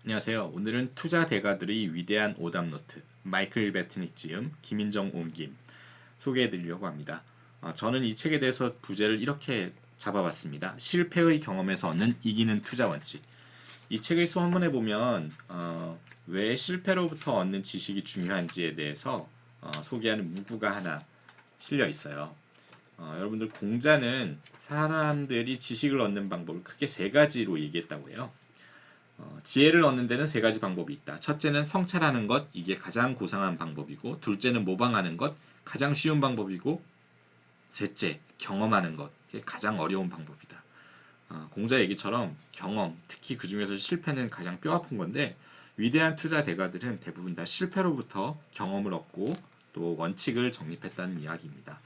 안녕하세요. 오늘은 투자 대가들의 위대한 오답노트 마이클 베트닉 지음, 김인정 옮김 소개해드리려고 합니다. 저는 이 책에 대해서 부제를 이렇게 잡아봤습니다. 실패의 경험에서 얻는 이기는 투자 원칙. 이 책을 소문해 보면 왜 실패로부터 얻는 지식이 중요한지에 대해서 소개하는 문구가 하나 실려 있어요. 여러분들 공자는 사람들이 지식을 얻는 방법을 크게 세 가지로 얘기했다고 해요. 지혜를 얻는 데는 세 가지 방법이 있다. 첫째는 성찰하는 것, 이게 가장 고상한 방법이고, 둘째는 모방하는 것, 가장 쉬운 방법이고, 셋째, 경험하는 것, 이게 가장 어려운 방법이다. 공자 얘기처럼 경험, 특히 그 중에서 실패는 가장 뼈아픈 건데, 위대한 투자 대가들은 대부분 다 실패로부터 경험을 얻고 또 원칙을 정립했다는 이야기입니다.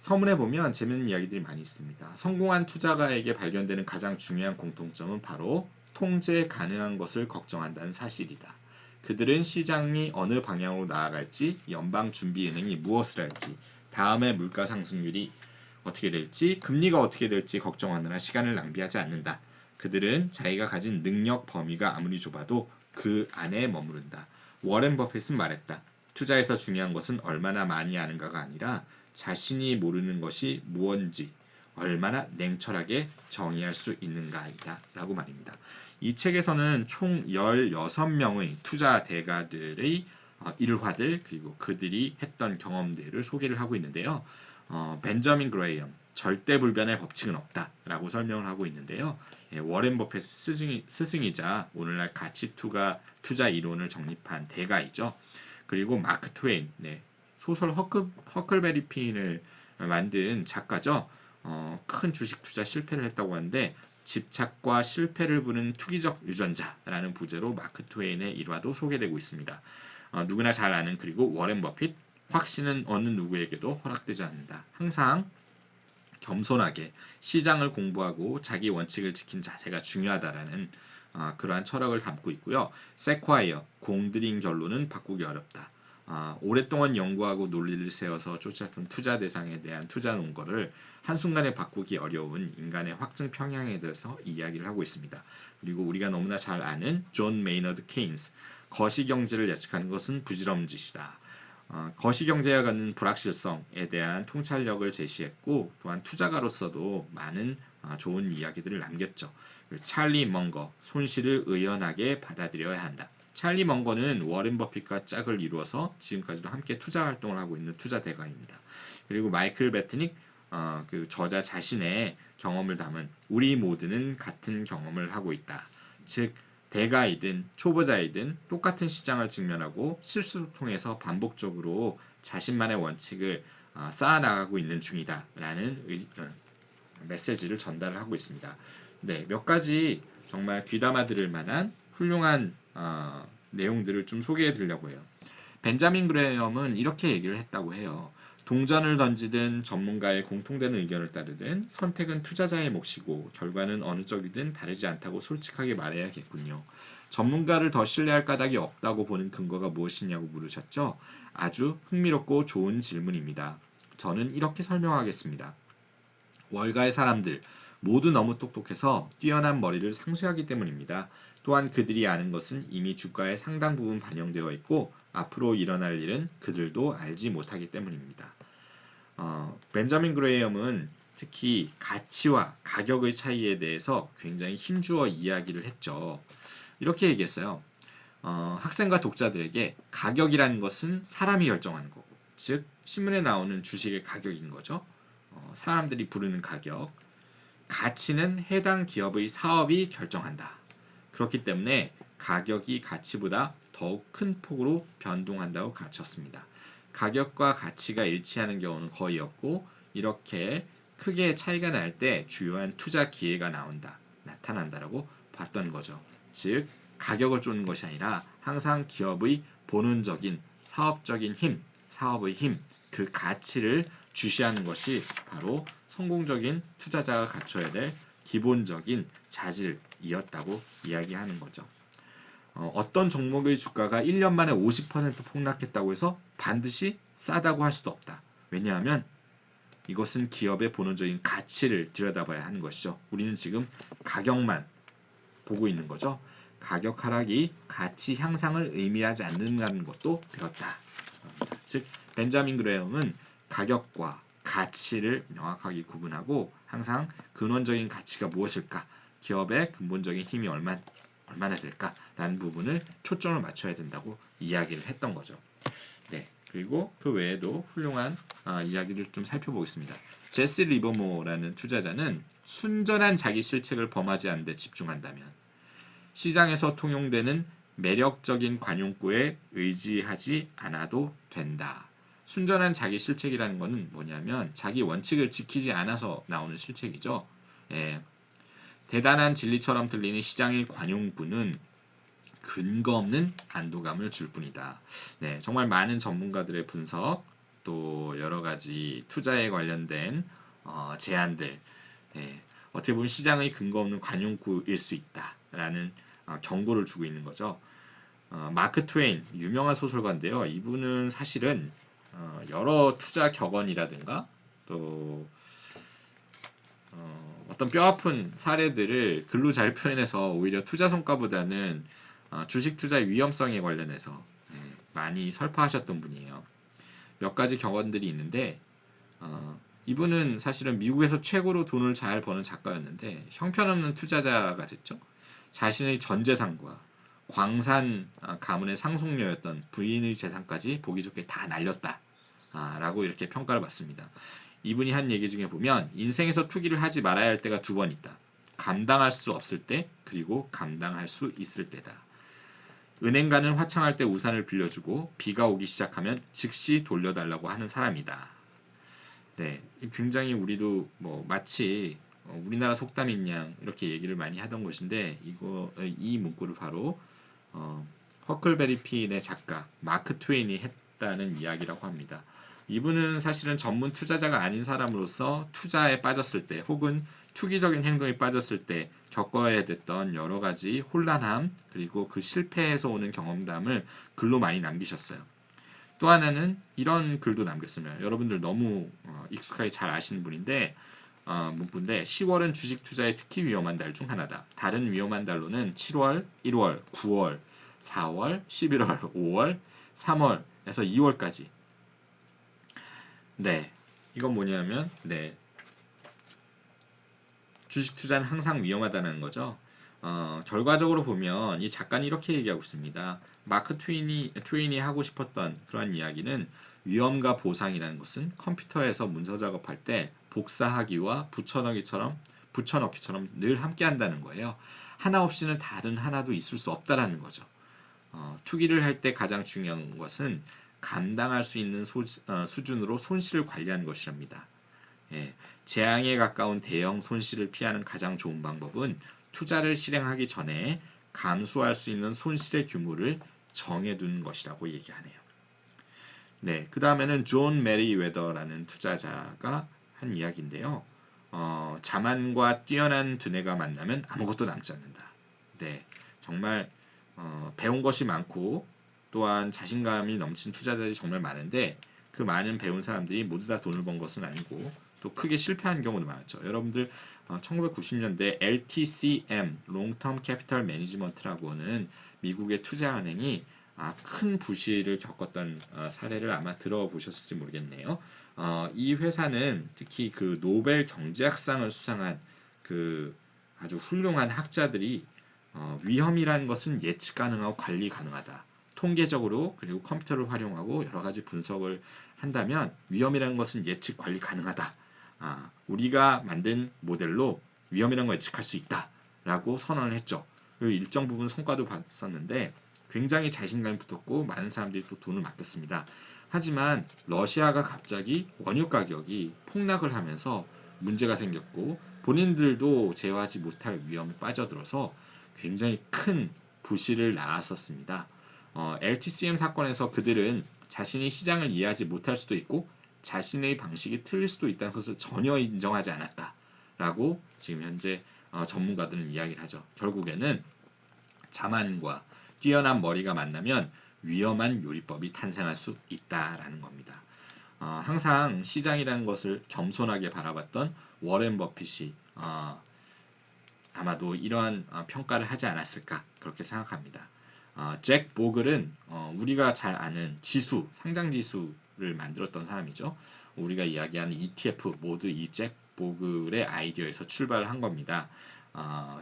서문에 보면 재밌는 이야기들이 많이 있습니다. 성공한 투자가에게 발견되는 가장 중요한 공통점은 바로 통제 가능한 것을 걱정한다는 사실이다. 그들은 시장이 어느 방향으로 나아갈지, 연방준비은행이 무엇을 할지, 다음에 물가 상승률이 어떻게 될지, 금리가 어떻게 될지 걱정하느라 시간을 낭비하지 않는다. 그들은 자기가 가진 능력 범위가 아무리 좁아도 그 안에 머무른다. 워렌 버핏은 말했다. 투자에서 중요한 것은 얼마나 많이 아는가가 아니라 자신이 모르는 것이 무언지 얼마나 냉철하게 정의할 수 있는가이다 라고 말입니다. 이 책에서는 총 16명의 투자 대가들의 일화들 그리고 그들이 했던 경험들을 소개를 하고 있는데요. 벤저민 그레이엄 절대불변의 법칙은 없다 라고 설명을 하고 있는데요. 워렌 버핏 스승이자 오늘날 가치 투자 이론을 정립한 대가이죠. 그리고 마크 트웨인, 소설 허클베리 핀을 만든 작가죠. 큰 주식 투자 실패를 했다고 하는데 집착과 실패를 부는 투기적 유전자라는 부제로 마크 트웨인의 일화도 소개되고 있습니다. 누구나 잘 아는 그리고 워렌 버핏 확신은 어느 누구에게도 허락되지 않는다. 항상 겸손하게 시장을 공부하고 자기 원칙을 지킨 자세가 중요하다라는 그러한 철학을 담고 있고요. 세콰이어 공들인 결론은 바꾸기 어렵다. 오랫동안 연구하고 논리를 세워서 쫓았던 투자 대상에 대한 투자 논거를 한순간에 바꾸기 어려운 인간의 확증 평양에 대해서 이야기를 하고 있습니다. 그리고 우리가 너무나 잘 아는 존 메이너드 케인스 거시경제를 예측하는 것은 부질없는 짓이다. 거시경제가 갖는 불확실성에 대한 통찰력을 제시했고 또한 투자가로서도 많은 좋은 이야기들을 남겼죠. 찰리 멍거 손실을 의연하게 받아들여야 한다. 찰리 멍거는 워렌 버핏과 짝을 이루어서 지금까지도 함께 투자 활동을 하고 있는 투자 대가입니다. 그리고 마이클 베트닉 그 저자 자신의 경험을 담은 우리 모두는 같은 경험을 하고 있다. 즉 대가이든 초보자이든 똑같은 시장을 직면하고 실수를 통해서 반복적으로 자신만의 원칙을 쌓아나가고 있는 중이다라는 메시지를 전달을 하고 있습니다. 네, 몇 가지 정말 귀담아 들을 만한 훌륭한 내용들을 좀 소개해 드리려고 해요. 벤자민 그레엄은 이렇게 얘기를 했다고 해요. 동전을 던지든 전문가의 공통되는 의견을 따르든 선택은 투자자의 몫이고 결과는 어느 쪽이든 다르지 않다고 솔직하게 말해야겠군요. 전문가를 더 신뢰할 까닭이 없다고 보는 근거가 무엇이냐고 물으셨죠? 아주 흥미롭고 좋은 질문입니다. 저는 이렇게 설명하겠습니다. 월가의 사람들 모두 너무 똑똑해서 뛰어난 머리를 상쇄하기 때문입니다. 또한 그들이 아는 것은 이미 주가의 상당 부분 반영되어 있고 앞으로 일어날 일은 그들도 알지 못하기 때문입니다. 벤자민 그레이엄은 특히 가치와 가격의 차이에 대해서 굉장히 힘주어 이야기를 했죠. 이렇게 얘기했어요. 학생과 독자들에게 가격이라는 것은 사람이 결정하는 거고, 즉 신문에 나오는 주식의 가격인 거죠. 사람들이 부르는 가격, 가치는 해당 기업의 사업이 결정한다. 그렇기 때문에 가격이 가치보다 더욱 큰 폭으로 변동한다고 가르쳤습니다. 가격과 가치가 일치하는 경우는 거의 없고 이렇게 크게 차이가 날 때 주요한 투자 기회가 나타난다라고 봤던 거죠. 즉 가격을 쫓는 것이 아니라 항상 기업의 본원적인 사업적인 힘, 사업의 힘, 그 가치를 주시하는 것이 바로 성공적인 투자자가 갖춰야 될 기본적인 자질이었다고 이야기하는 거죠. 어떤 종목의 주가가 1년 만에 50% 폭락했다고 해서 반드시 싸다고 할 수도 없다. 왜냐하면 이것은 기업의 본원적인 가치를 들여다봐야 하는 것이죠. 우리는 지금 가격만 보고 있는 거죠. 가격 하락이 가치 향상을 의미하지 않는다는 것도 배웠다. 즉 벤자민 그레엄은 가격과 가치를 명확하게 구분하고 항상 근원적인 가치가 무엇일까, 기업의 근본적인 힘이 얼마나 될까라는 부분을 초점을 맞춰야 된다고 이야기를 했던 거죠. 네, 그리고 그 외에도 훌륭한 이야기를 좀 살펴보겠습니다. 제시 리버모어라는 투자자는 순전한 자기 실책을 범하지 않는 데 집중한다면 시장에서 통용되는 매력적인 관용구에 의지하지 않아도 된다. 순전한 자기 실책이라는 것은 뭐냐면 자기 원칙을 지키지 않아서 나오는 실책이죠. 예, 대단한 진리처럼 들리는 시장의 관용구는 근거 없는 안도감을 줄 뿐이다. 네, 정말 많은 전문가들의 분석, 또 여러 가지 투자에 관련된 제안들, 예, 어떻게 보면 시장의 근거 없는 관용구일 수 있다라는 경고를 주고 있는 거죠. 마크 트웨인, 유명한 소설가인데요. 이분은 사실은 여러 투자 격언이라든가 또 어떤 뼈아픈 사례들을 글로 잘 표현해서 오히려 투자 성과보다는 주식 투자의 위험성에 관련해서 많이 설파하셨던 분이에요. 몇 가지 격언들이 있는데 이분은 사실은 미국에서 최고로 돈을 잘 버는 작가였는데 형편없는 투자자가 됐죠. 자신의 전 재산과 광산 가문의 상속녀였던 부인의 재산까지 보기 좋게 다 날렸다 라고 이렇게 평가를 받습니다. 이분이 한 얘기 중에 보면 인생에서 투기를 하지 말아야 할 때가 두 번 있다. 감당할 수 없을 때, 그리고 감당할 수 있을 때다. 은행가는 화창할 때 우산을 빌려주고 비가 오기 시작하면 즉시 돌려달라고 하는 사람이다. 네, 굉장히 우리도 뭐 마치 우리나라 속담인 양 이렇게 얘기를 많이 하던 것인데 이 문구를 바로 허클베리 핀의 작가 마크 트웨인이 했다는 이야기라고 합니다. 이분은 사실은 전문 투자자가 아닌 사람으로서 투자에 빠졌을 때 혹은 투기적인 행동에 빠졌을 때 겪어야 됐던 여러 가지 혼란함 그리고 그 실패에서 오는 경험담을 글로 많이 남기셨어요. 또 하나는 이런 글도 남겼습니다. 여러분들 너무 익숙하게 잘 아시는 분인데 문구인데 10월은 주식 투자에 특히 위험한 달 중 하나다. 다른 위험한 달로는 7월, 1월, 9월, 4월, 11월, 5월, 3월에서 2월까지. 네, 이건 뭐냐면 주식 투자는 항상 위험하다는 거죠. 결과적으로 보면 이 작가는 이렇게 얘기하고 있습니다. 마크 트윈이 하고 싶었던 그런 이야기는 위험과 보상이라는 것은 컴퓨터에서 문서 작업할 때 복사하기와 붙여넣기처럼 늘 함께 한다는 거예요. 하나 없이는 다른 하나도 있을 수 없다라는 거죠. 투기를 할 때 가장 중요한 것은 감당할 수 있는 수준으로 손실을 관리하는 것이랍니다. 예, 재앙에 가까운 대형 손실을 피하는 가장 좋은 방법은 투자를 실행하기 전에 감수할 수 있는 손실의 규모를 정해두는 것이라고 얘기하네요. 네, 그 다음에는 존 메리웨더라는 투자자가 한 이야기인데요. 자만과 뛰어난 두뇌가 만나면 아무것도 남지 않는다. 네, 정말 배운 것이 많고 또한 자신감이 넘친 투자자들이 정말 많은데 그 많은 배운 사람들이 모두 다 돈을 번 것은 아니고 또 크게 실패한 경우도 많았죠. 여러분들 1990년대 LTCM (Long-Term Capital Management라고 하는 미국의 투자은행이 큰 부실을 겪었던 사례를 아마 들어보셨을지 모르겠네요. 이 회사는 특히 그 노벨 경제학상을 수상한 그 아주 훌륭한 학자들이 위험이라는 것은 예측 가능하고 관리 가능하다. 통계적으로 그리고 컴퓨터를 활용하고 여러 가지 분석을 한다면 위험이라는 것은 예측 관리 가능하다. 우리가 만든 모델로 위험이라는 걸 예측할 수 있다라고 선언을 했죠. 그리고 일정 부분 성과도 봤었는데 굉장히 자신감이 붙었고 많은 사람들이 또 돈을 맡겼습니다. 하지만 러시아가 갑자기 원유 가격이 폭락을 하면서 문제가 생겼고 본인들도 제어하지 못할 위험에 빠져들어서 굉장히 큰 부실을 낳았었습니다. LTCM 사건에서 그들은 자신이 시장을 이해하지 못할 수도 있고 자신의 방식이 틀릴 수도 있다는 것을 전혀 인정하지 않았다라고 지금 현재 전문가들은 이야기를 하죠. 결국에는 자만과 뛰어난 머리가 만나면 위험한 요리법이 탄생할 수 있다라는 겁니다. 항상 시장이라는 것을 겸손하게 바라봤던 워렌 버핏이 아마도 이러한 평가를 하지 않았을까 그렇게 생각합니다. 잭 보글은 우리가 잘 아는 지수, 상장 지수를 만들었던 사람이죠. 우리가 이야기하는 ETF 모두 이 잭 보글의 아이디어에서 출발을 한 겁니다.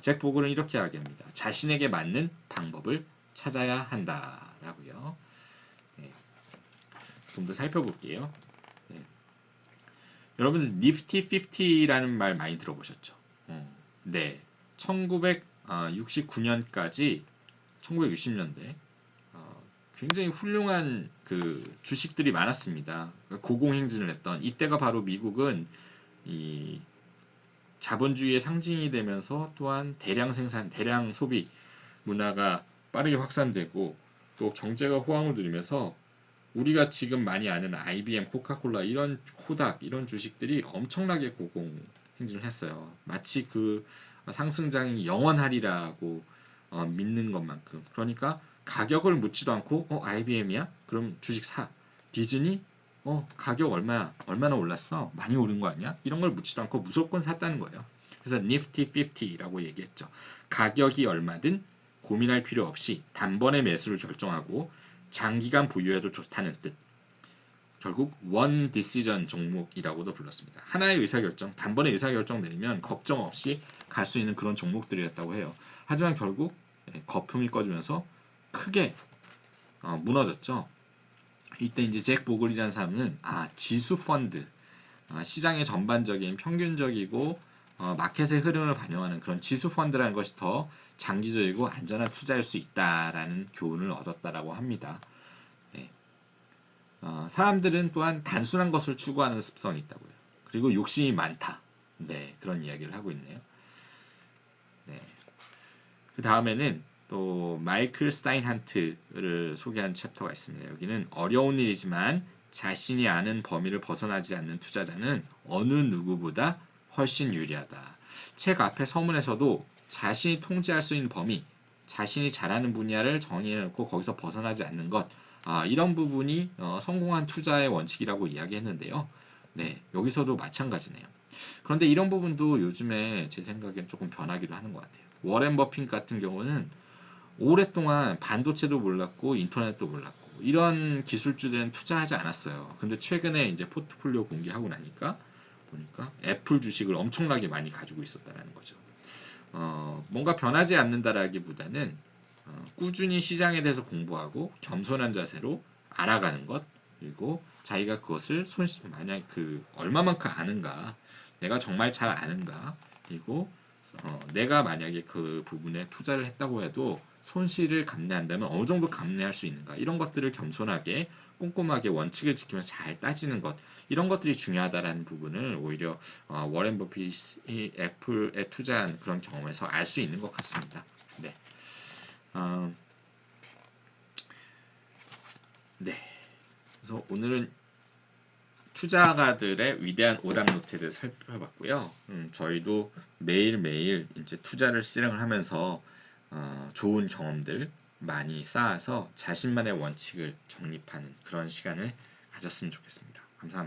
잭 보글은 이렇게 이야기합니다. 자신에게 맞는 방법을 찾아야 한다라고요. 네, 좀 더 살펴볼게요. 네. 여러분 니프티 50라는 말 많이 들어보셨죠? 네, 1969년까지 1960년대 굉장히 훌륭한 그 주식들이 많았습니다. 고공행진을 했던 이때가 바로 미국은 이 자본주의의 상징이 되면서 또한 대량 생산, 대량 소비 문화가 빠르게 확산되고 또 경제가 호황을 누리면서 우리가 지금 많이 아는 IBM, 코카콜라 이런 코닥 이런 주식들이 엄청나게 고공행진을 했어요. 마치 그 상승장이 영원하리라고 믿는 것만큼. 그러니까 가격을 묻지도 않고 IBM이야? 그럼 주식 사. 디즈니? 가격 얼마나 올랐어? 많이 오른 거 아니야? 이런 걸 묻지도 않고 무조건 샀다는 거예요. 그래서 Nifty 50라고 얘기했죠. 가격이 얼마든 고민할 필요 없이 단번에 매수를 결정하고 장기간 보유해도 좋다는 뜻. 결국 원 디시전 종목이라고도 불렀습니다. 하나의 의사결정, 단번에 의사결정 내리면 걱정 없이 갈 수 있는 그런 종목들이었다고 해요. 하지만 결국 거품이 꺼지면서 크게 무너졌죠. 이때 이제 잭 보글이라는 사람은 지수 펀드, 시장의 전반적인 평균적이고 마켓의 흐름을 반영하는 그런 지수 펀드라는 것이 더 장기적이고 안전한 투자일 수 있다라는 교훈을 얻었다라고 합니다. 네. 사람들은 또한 단순한 것을 추구하는 습성이 있다고요. 그리고 욕심이 많다. 네, 그런 이야기를 하고 있네요. 네. 그 다음에는 또 마이클 스타인한트를 소개한 챕터가 있습니다. 여기는 어려운 일이지만 자신이 아는 범위를 벗어나지 않는 투자자는 어느 누구보다 훨씬 유리하다. 책 앞에 서문에서도 자신이 통제할 수 있는 범위, 자신이 잘하는 분야를 정해놓고 거기서 벗어나지 않는 것, 이런 부분이 성공한 투자의 원칙이라고 이야기했는데요. 네, 여기서도 마찬가지네요. 그런데 이런 부분도 요즘에 제 생각엔 조금 변하기도 하는 것 같아요. 워렌 버핏 같은 경우는 오랫동안 반도체도 몰랐고 인터넷도 몰랐고 이런 기술주들은 투자하지 않았어요. 근데 최근에 이제 포트폴리오 공개하고 나니까 보니까 애플 주식을 엄청나게 많이 가지고 있었다는 거죠. 뭔가 변하지 않는다라기보다는 꾸준히 시장에 대해서 공부하고 겸손한 자세로 알아가는 것 그리고 자기가 그것을 만약 얼마만큼 아는가 내가 정말 잘 아는가 그리고 내가 만약에 그 부분에 투자를 했다고 해도 손실을 감내한다면 어느 정도 감내할 수 있는가 이런 것들을 겸손하게 꼼꼼하게 원칙을 지키면서 잘 따지는 것 이런 것들이 중요하다라는 부분을 오히려 워렌 버핏이 애플에 투자한 그런 경험에서 알 수 있는 것 같습니다. 네. 네. 그래서 오늘은 투자가들의 위대한 오답 노트를 살펴봤고요. 저희도 매일매일 이제 투자를 실행을 하면서 좋은 경험들 많이 쌓아서 자신만의 원칙을 정립하는 그런 시간을 가졌으면 좋겠습니다. 감사합니다.